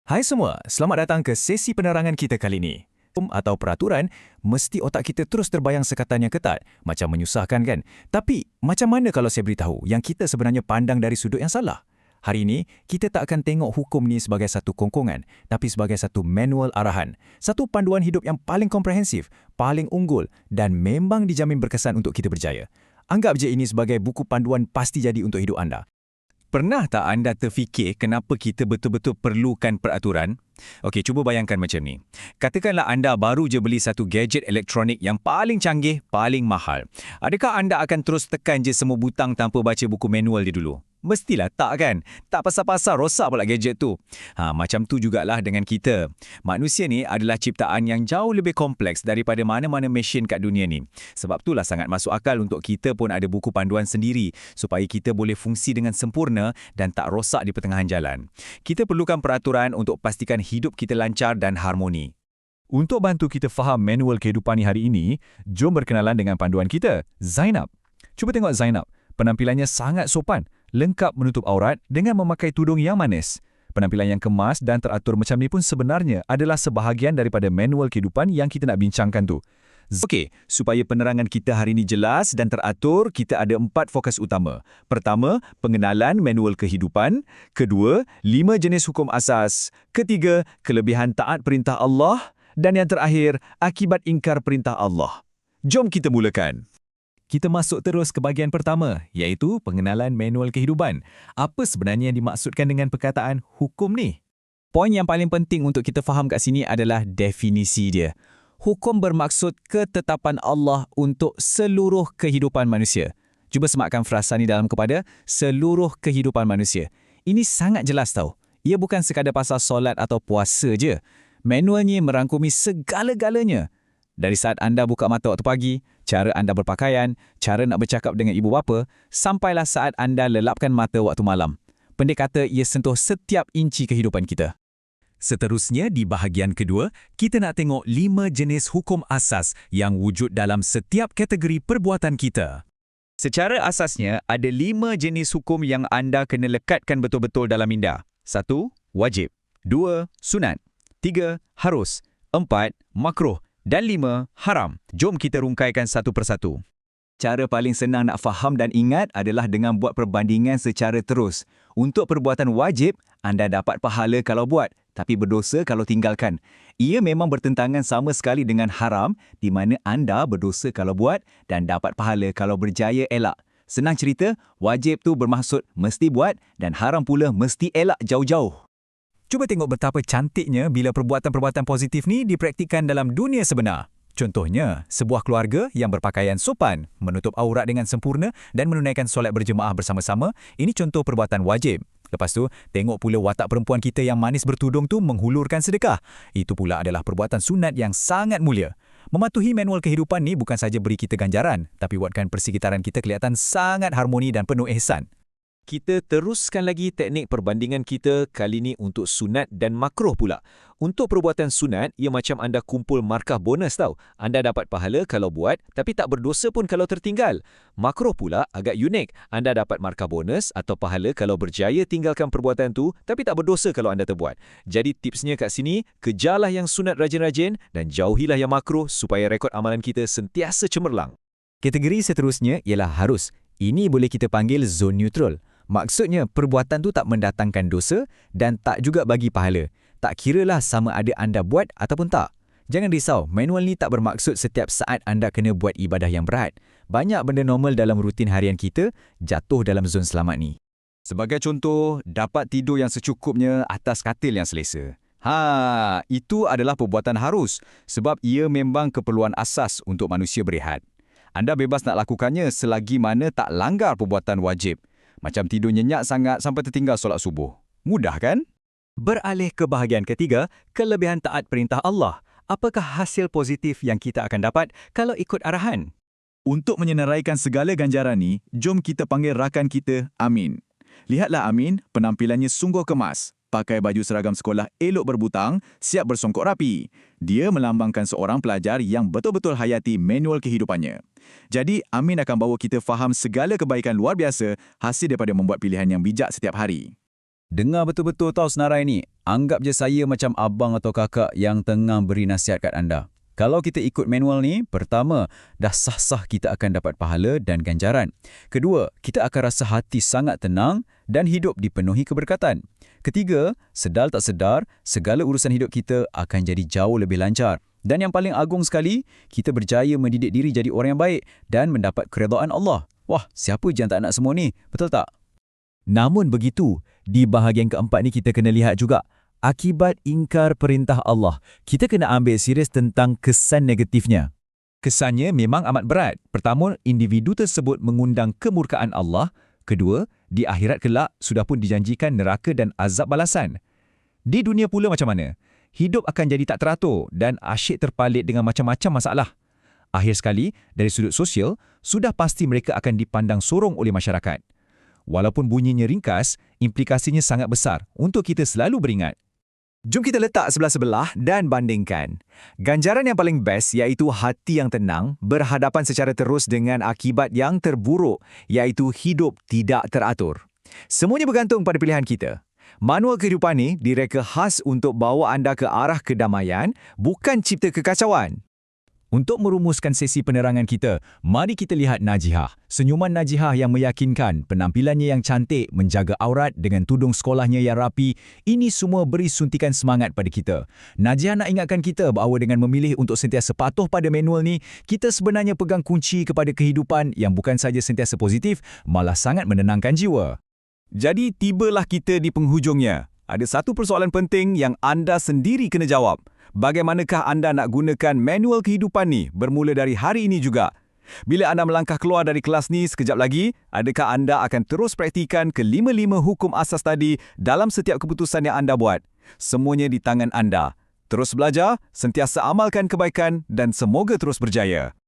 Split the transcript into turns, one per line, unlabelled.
Hai semua, selamat datang ke sesi penerangan kita kali ini. Hukum atau peraturan, mesti otak kita terus terbayang sekatan yang ketat. Macam menyusahkan kan? Tapi, macam mana kalau saya beritahu yang kita sebenarnya pandang dari sudut yang salah? Hari ini, kita tak akan tengok hukum ni sebagai satu kongkongan, tapi sebagai satu manual arahan. Satu panduan hidup yang paling komprehensif, paling unggul dan memang dijamin berkesan untuk kita berjaya. Anggap je ini sebagai buku panduan pasti jadi untuk hidup anda. Pernah tak anda terfikir kenapa kita betul-betul perlukan peraturan? Okey, cuba bayangkan macam ni. Katakanlah anda baru je beli satu gadget elektronik yang paling canggih, paling mahal. Adakah anda akan terus tekan je semua butang tanpa baca buku manual dia dulu? Mestilah tak kan? Tak pasal-pasal rosak pula gadget tu. Macam tu jugalah dengan kita. Manusia ni adalah ciptaan yang jauh lebih kompleks daripada mana-mana mesin kat dunia ni. Sebab itulah sangat masuk akal untuk kita pun ada buku panduan sendiri supaya kita boleh fungsi dengan sempurna dan tak rosak di pertengahan jalan. Kita perlukan peraturan untuk pastikan hidup kita lancar dan harmoni. Untuk bantu kita faham manual kehidupan ni hari ini, jom berkenalan dengan panduan kita, Zainab. Cuba tengok Zainab. Penampilannya sangat sopan, lengkap menutup aurat dengan memakai tudung yang manis. Penampilan yang kemas dan teratur macam ni pun sebenarnya adalah sebahagian daripada manual kehidupan yang kita nak bincangkan tu. Okey, supaya penerangan kita hari ini jelas dan teratur, kita ada 4 fokus utama. Pertama, pengenalan manual kehidupan. Kedua, 5 jenis hukum asas. Ketiga, kelebihan taat perintah Allah. Dan yang terakhir, akibat ingkar perintah Allah. Jom kita mulakan. Kita masuk terus ke bahagian pertama, iaitu pengenalan manual kehidupan. Apa sebenarnya yang dimaksudkan dengan perkataan hukum ni? Poin yang paling penting untuk kita faham kat sini adalah definisi dia. Hukum bermaksud ketetapan Allah untuk seluruh kehidupan manusia. Cuba sematkan frasa ni dalam kepada seluruh kehidupan manusia. Ini sangat jelas tau. Ia bukan sekadar pasal solat atau puasa je. Manualnya merangkumi segala-galanya. Dari saat anda buka mata waktu pagi, cara anda berpakaian, cara nak bercakap dengan ibu bapa, sampailah saat anda lelapkan mata waktu malam. Pendek kata, ia sentuh setiap inci kehidupan kita. Seterusnya, di bahagian kedua, kita nak tengok 5 jenis hukum asas yang wujud dalam setiap kategori perbuatan kita. Secara asasnya, ada 5 jenis hukum yang anda kena lekatkan betul-betul dalam minda. 1. Wajib. 2. Sunat. 3. Harus. 4. Makruh. Dan 5. Haram. Jom kita rungkaikan satu persatu. Cara paling senang nak faham dan ingat adalah dengan buat perbandingan secara terus. Untuk perbuatan wajib, anda dapat pahala kalau buat, tapi berdosa kalau tinggalkan. Ia memang bertentangan sama sekali dengan haram, di mana anda berdosa kalau buat dan dapat pahala kalau berjaya elak. Senang cerita, wajib tu bermaksud mesti buat dan haram pula mesti elak jauh-jauh. Cuba tengok betapa cantiknya bila perbuatan-perbuatan positif ni dipraktikkan dalam dunia sebenar. Contohnya, sebuah keluarga yang berpakaian sopan, menutup aurat dengan sempurna dan menunaikan solat berjemaah bersama-sama, ini contoh perbuatan wajib. Lepas tu, tengok pula watak perempuan kita yang manis bertudung tu menghulurkan sedekah. Itu pula adalah perbuatan sunat yang sangat mulia. Mematuhi manual kehidupan ni bukan saja beri kita ganjaran, tapi buatkan persekitaran kita kelihatan sangat harmoni dan penuh ihsan. Kita teruskan lagi teknik perbandingan kita kali ini untuk sunat dan makruh pula. Untuk perbuatan sunat, ia macam anda kumpul markah bonus tau. Anda dapat pahala kalau buat, tapi tak berdosa pun kalau tertinggal. Makruh pula agak unik. Anda dapat markah bonus atau pahala kalau berjaya tinggalkan perbuatan tu, tapi tak berdosa kalau anda terbuat. Jadi tipsnya kat sini, kejarlah yang sunat rajin-rajin dan jauhilah yang makruh supaya rekod amalan kita sentiasa cemerlang. Kategori seterusnya ialah harus. Ini boleh kita panggil zon neutral. Maksudnya, perbuatan tu tak mendatangkan dosa dan tak juga bagi pahala. Tak kiralah sama ada anda buat ataupun tak. Jangan risau, manual ni tak bermaksud setiap saat anda kena buat ibadah yang berat. Banyak benda normal dalam rutin harian kita jatuh dalam zon selamat ni. Sebagai contoh, dapat tidur yang secukupnya atas katil yang selesa. Itu adalah perbuatan harus sebab ia memang keperluan asas untuk manusia berehat. Anda bebas nak lakukannya selagi mana tak langgar perbuatan wajib. Macam tidur nyenyak sangat sampai tertinggal solat subuh. Mudah kan? Beralih ke bahagian ketiga, kelebihan taat perintah Allah. Apakah hasil positif yang kita akan dapat kalau ikut arahan? Untuk menyenaraikan segala ganjaran ni, jom kita panggil rakan kita Amin. Lihatlah Amin, penampilannya sungguh kemas. Pakai baju seragam sekolah elok berbutang, siap bersongkok rapi. Dia melambangkan seorang pelajar yang betul-betul hayati manual kehidupannya. Jadi, Amin akan bawa kita faham segala kebaikan luar biasa hasil daripada membuat pilihan yang bijak setiap hari.
Dengar betul-betul tahu senarai ni. Anggap je saya macam abang atau kakak yang tengah beri nasihat kat anda. Kalau kita ikut manual ni, pertama, dah sah-sah kita akan dapat pahala dan ganjaran. Kedua, kita akan rasa hati sangat tenang dan hidup dipenuhi keberkatan. Ketiga, sedar tak sedar, segala urusan hidup kita akan jadi jauh lebih lancar. Dan yang paling agung sekali, kita berjaya mendidik diri jadi orang yang baik dan mendapat keredaan Allah. Wah, siapa je yang tak nak semua ni? Betul tak?
Namun begitu, di bahagian keempat ni kita kena lihat juga akibat ingkar perintah Allah. Kita kena ambil serius tentang kesan negatifnya. Kesannya memang amat berat. Pertama, individu tersebut mengundang kemurkaan Allah. Kedua, di akhirat kelak sudah pun dijanjikan neraka dan azab balasan. Di dunia pula macam mana? Hidup akan jadi tak teratur dan asyik terpalit dengan macam-macam masalah. Akhir sekali, dari sudut sosial, sudah pasti mereka akan dipandang sorong oleh masyarakat. Walaupun bunyinya ringkas, implikasinya sangat besar untuk kita selalu beringat. Jom kita letak sebelah-sebelah dan bandingkan. Ganjaran yang paling best iaitu hati yang tenang berhadapan secara terus dengan akibat yang terburuk iaitu hidup tidak teratur. Semuanya bergantung pada pilihan kita. Manual kehidupan ni direka khas untuk bawa anda ke arah kedamaian, bukan cipta kekacauan. Untuk merumuskan sesi penerangan kita, mari kita lihat Najihah. Senyuman Najihah yang meyakinkan, penampilannya yang cantik, menjaga aurat dengan tudung sekolahnya yang rapi, ini semua beri suntikan semangat pada kita. Najihah nak ingatkan kita bahawa dengan memilih untuk sentiasa patuh pada manual ni, kita sebenarnya pegang kunci kepada kehidupan yang bukan saja sentiasa positif, malah sangat menenangkan jiwa. Jadi, tibalah kita di penghujungnya. Ada satu persoalan penting yang anda sendiri kena jawab. Bagaimanakah anda nak gunakan manual kehidupan ni bermula dari hari ini juga? Bila anda melangkah keluar dari kelas ni sekejap lagi, adakah anda akan terus praktikan ke-5 hukum asas tadi dalam setiap keputusan yang anda buat? Semuanya di tangan anda. Terus belajar, sentiasa amalkan kebaikan dan semoga terus berjaya.